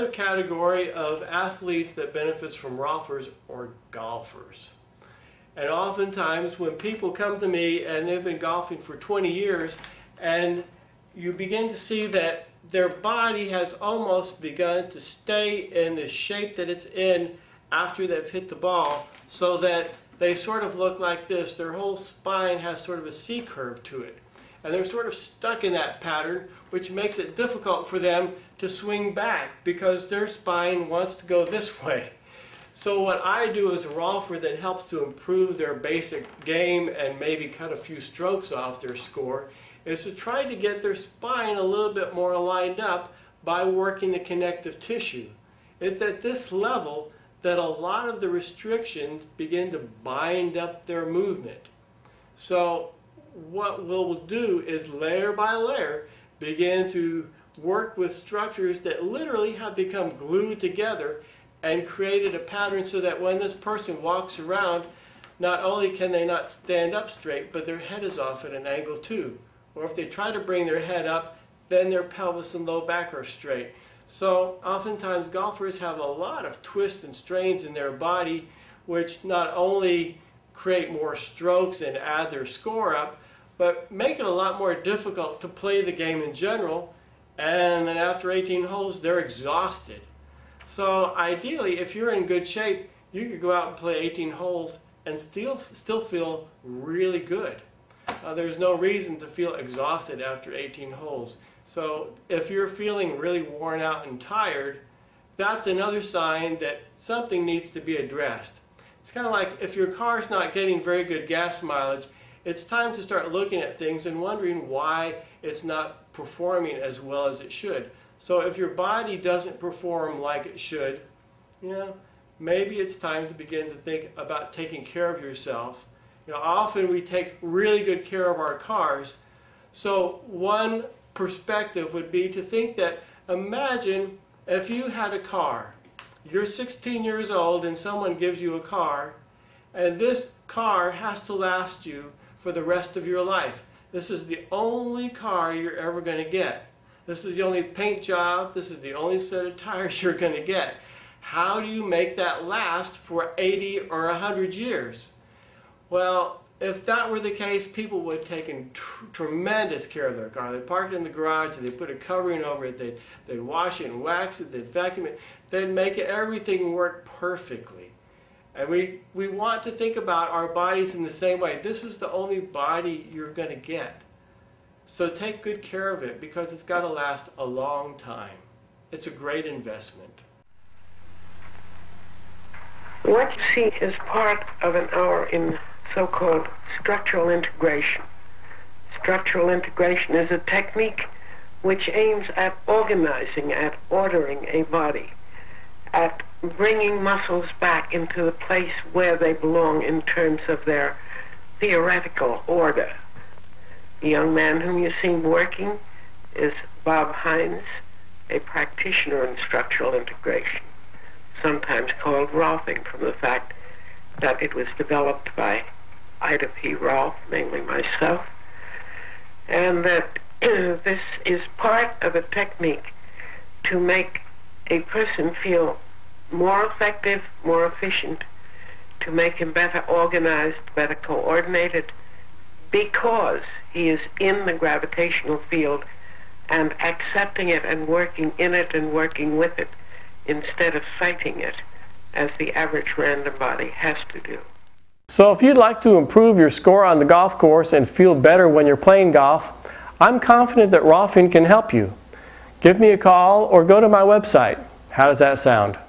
category of athletes that benefits from Rolfers or golfers. And oftentimes when people come to me and they've been golfing for 20 years and you begin to see that their body has almost begun to stay in the shape that it's in after they've hit the ball, so that they sort of look like this. Their whole spine has sort of a C curve to it. And they're sort of stuck in that pattern, which makes it difficult for them to swing back because their spine wants to go this way. So what I do as a Rolfer that helps to improve their basic game and maybe cut a few strokes off their score is to try to get their spine a little bit more lined up by working the connective tissue. It's at this level that a lot of the restrictions begin to bind up their movement. So what we'll do is layer by layer begin to work with structures that literally have become glued together and created a pattern so that when this person walks around, not only can they not stand up straight, but their head is off at an angle too. Or if they try to bring their head up, then their pelvis and low back are straight. So oftentimes golfers have a lot of twists and strains in their body, which not only create more strokes and add their score up, but make it a lot more difficult to play the game in general. And then after 18 holes, they're exhausted. So ideally, if you're in good shape, you could go out and play 18 holes and still feel really good. There's no reason to feel exhausted after 18 holes. So if you're feeling really worn out and tired, that's another sign that something needs to be addressed. It's kind of like if your car's not getting very good gas mileage, it's time to start looking at things and wondering why it's not performing as well as it should. So if your body doesn't perform like it should, maybe it's time to begin to think about taking care of yourself. Often we take really good care of our cars. So one perspective would be to think that, imagine if you had a car. You're 16 years old and someone gives you a car, and this car has to last you for the rest of your life. This is the only car you're ever going to get. This is the only paint job. This is the only set of tires you're going to get. How do you make that last for 80 or 100 years? Well, if that were the case, people would take tremendous care of their car. They'd park it in the garage, they'd put a covering over it, they'd wash it and wax it, they'd vacuum it, they'd make everything work perfectly. And we want to think about our bodies in the same way. This is the only body you're going to get. So take good care of it because it's got to last a long time. It's a great investment. What you see is part of an hour in so-called structural integration. Structural integration is a technique which aims at organizing, at ordering a body, at bringing muscles back into the place where they belong in terms of their theoretical order. The young man whom you see working is Bob Hines, a practitioner in structural integration, sometimes called Rolfing from the fact that it was developed by Ida P. Ralph, mainly myself, and that this is part of a technique to make a person feel more effective, more efficient, to make him better organized, better coordinated, because he is in the gravitational field and accepting it and working in it and working with it instead of fighting it as the average random body has to do. So if you'd like to improve your score on the golf course and feel better when you're playing golf, I'm confident that Rolfing can help you. Give me a call or go to my website. How does that sound?